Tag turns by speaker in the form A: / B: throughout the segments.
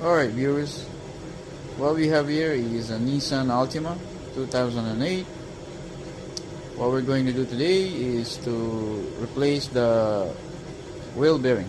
A: Alright viewers, what we have here is a Nissan Altima 2008. What we're going to do today is to replace the wheel bearing.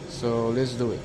A: So let's do it.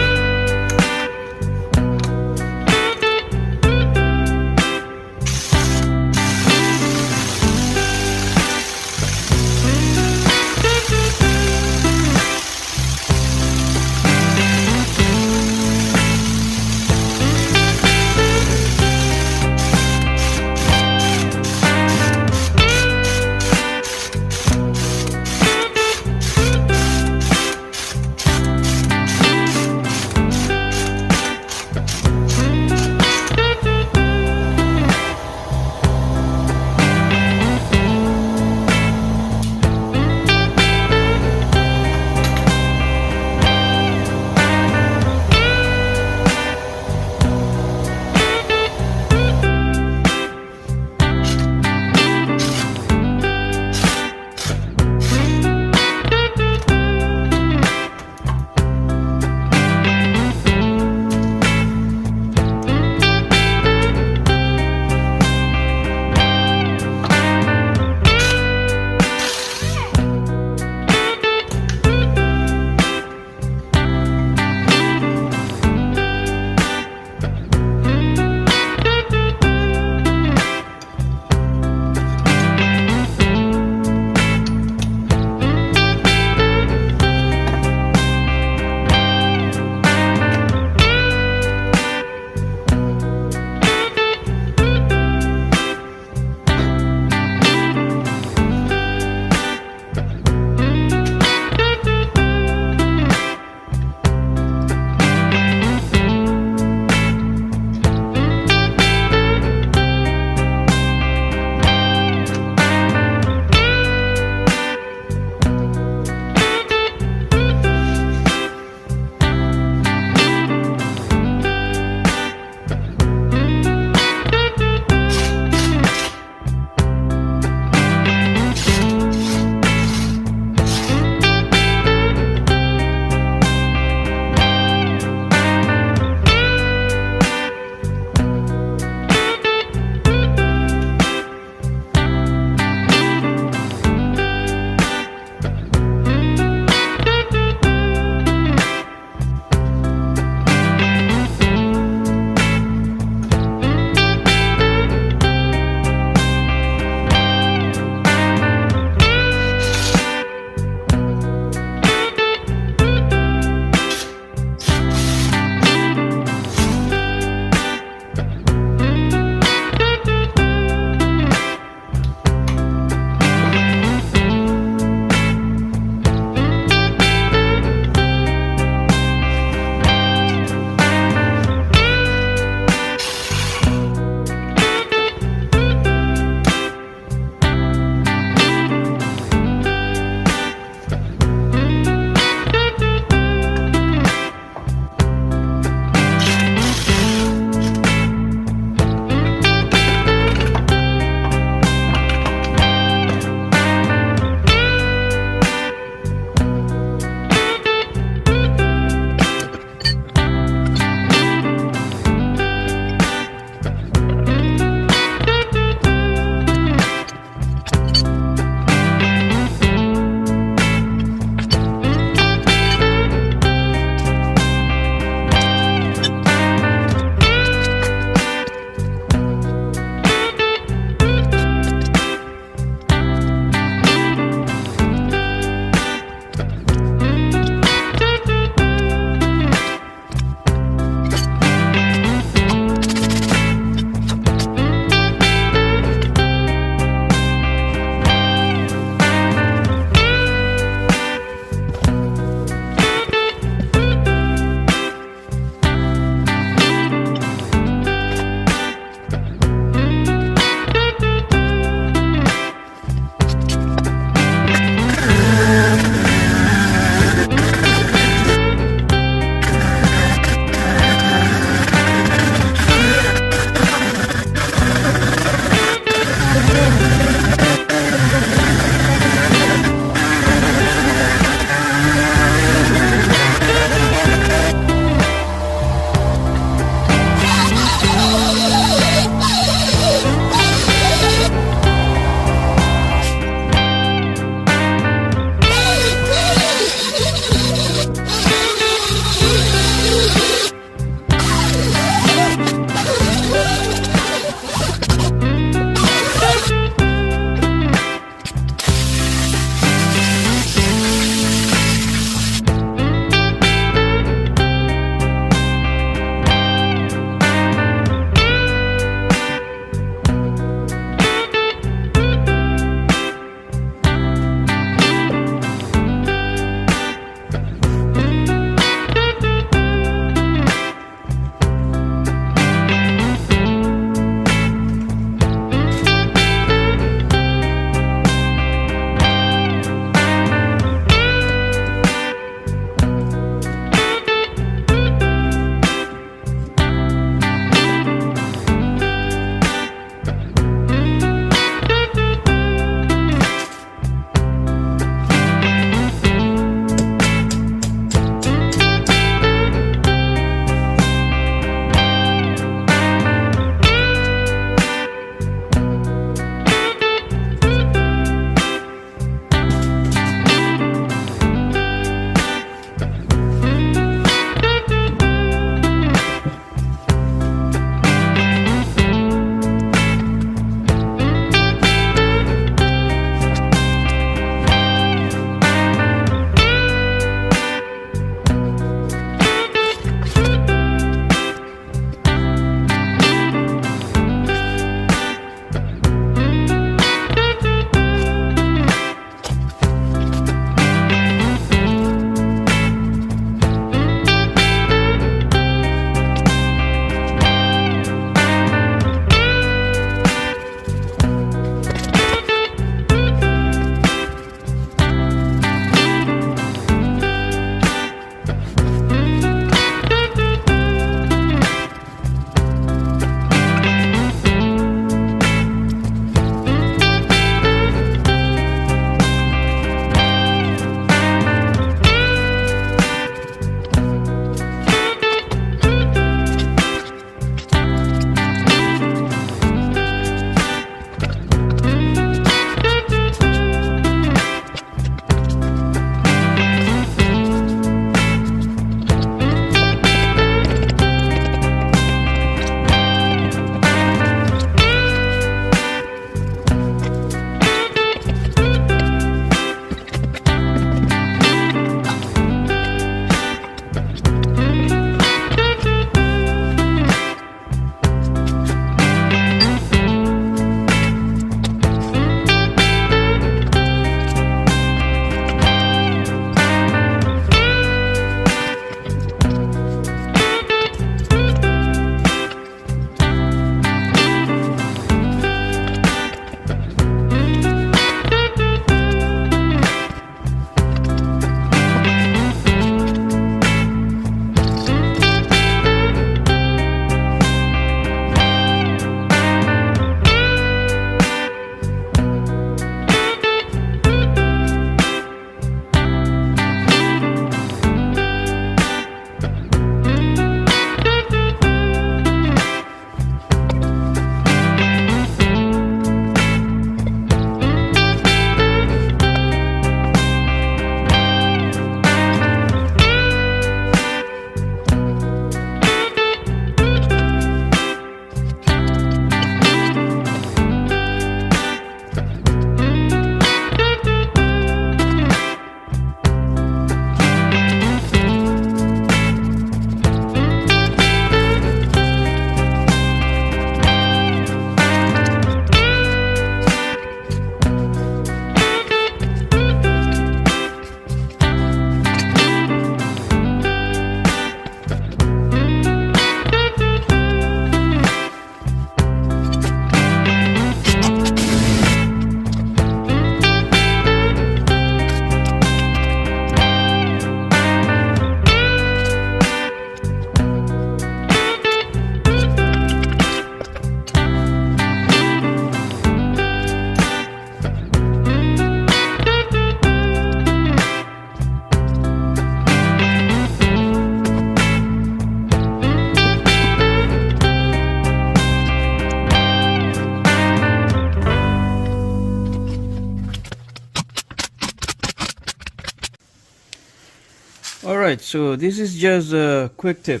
A: Alright, so this is just a quick tip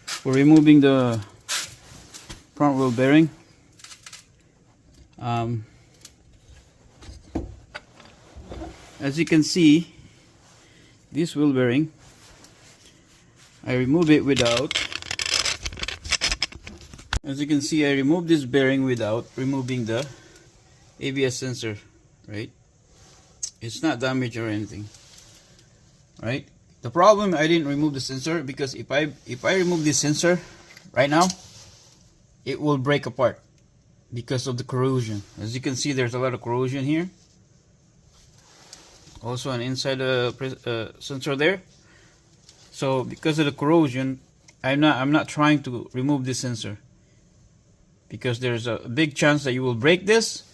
A: for removing the front wheel bearing. As you can see, this wheel bearing, I remove it without. As you can see, I removed this bearing without removing the ABS sensor, right? It's not damaged or anything, right? The problem, I didn't remove the sensor because if I remove this sensor right now, it will break apart because of the corrosion. As you can see, there's a lot of corrosion here. Also an inside sensor there. So because of the corrosion, I'm not trying to remove this sensor because there's a big chance that you will break this,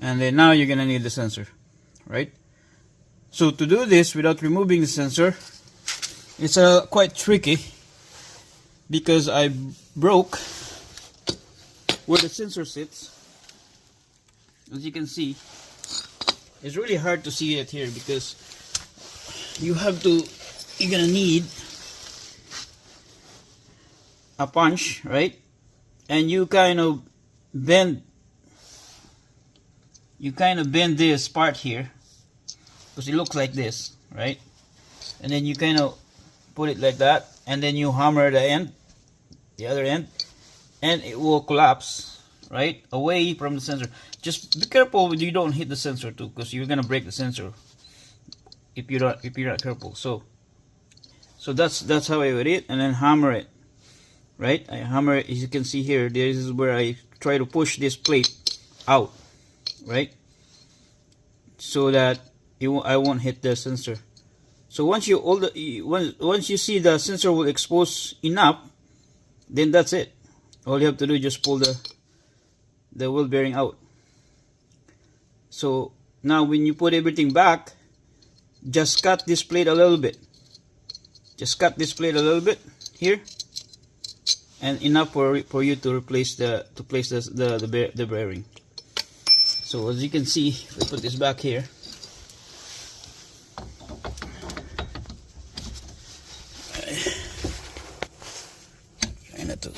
A: and then now you're gonna need the sensor, right? So to do this without removing the sensor, it's quite tricky because I broke where the sensor sits. As you can see, it's really hard to see it here because you're gonna need a punch, right? And you kind of bend this part here because it looks like this, right? And then you kind of put it like that, and then you hammer the other end, and it will collapse right away from the sensor. Just be careful you don't hit the sensor too, because you're gonna break the sensor if you're not careful. So that's how I would it, and then hammer it, right? I hammer it. As you can see here, this is where I try to push this plate out, right, so that I won't hit the sensor. So once you see the sensor will expose enough, then that's it. All you have to do is just pull the wheel bearing out. So now when you put everything back, just cut this plate a little bit. Just cut this plate a little bit here, and enough for you to place the bearing. So as you can see, if I put this back here, try not to.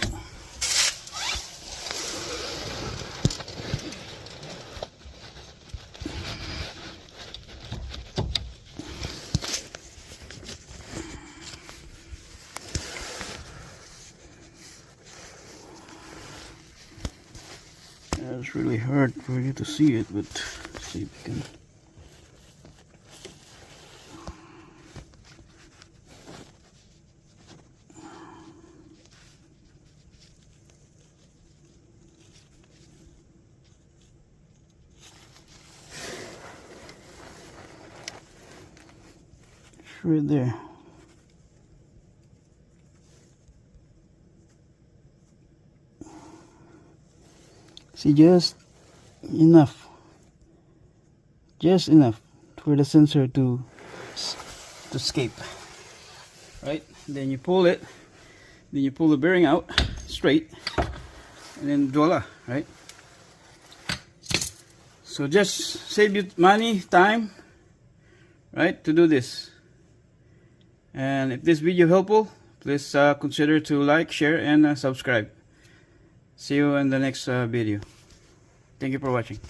A: It's really hard for you to see it, but let's see if we can. It's right there. See, just enough for the sensor to escape, right? Then you pull it, then you pull the bearing out straight, and then voila, right? So just save you money, time, right, to do this. And if this video helpful, please consider to like, share, and subscribe. See you in the next video. Thank you for watching.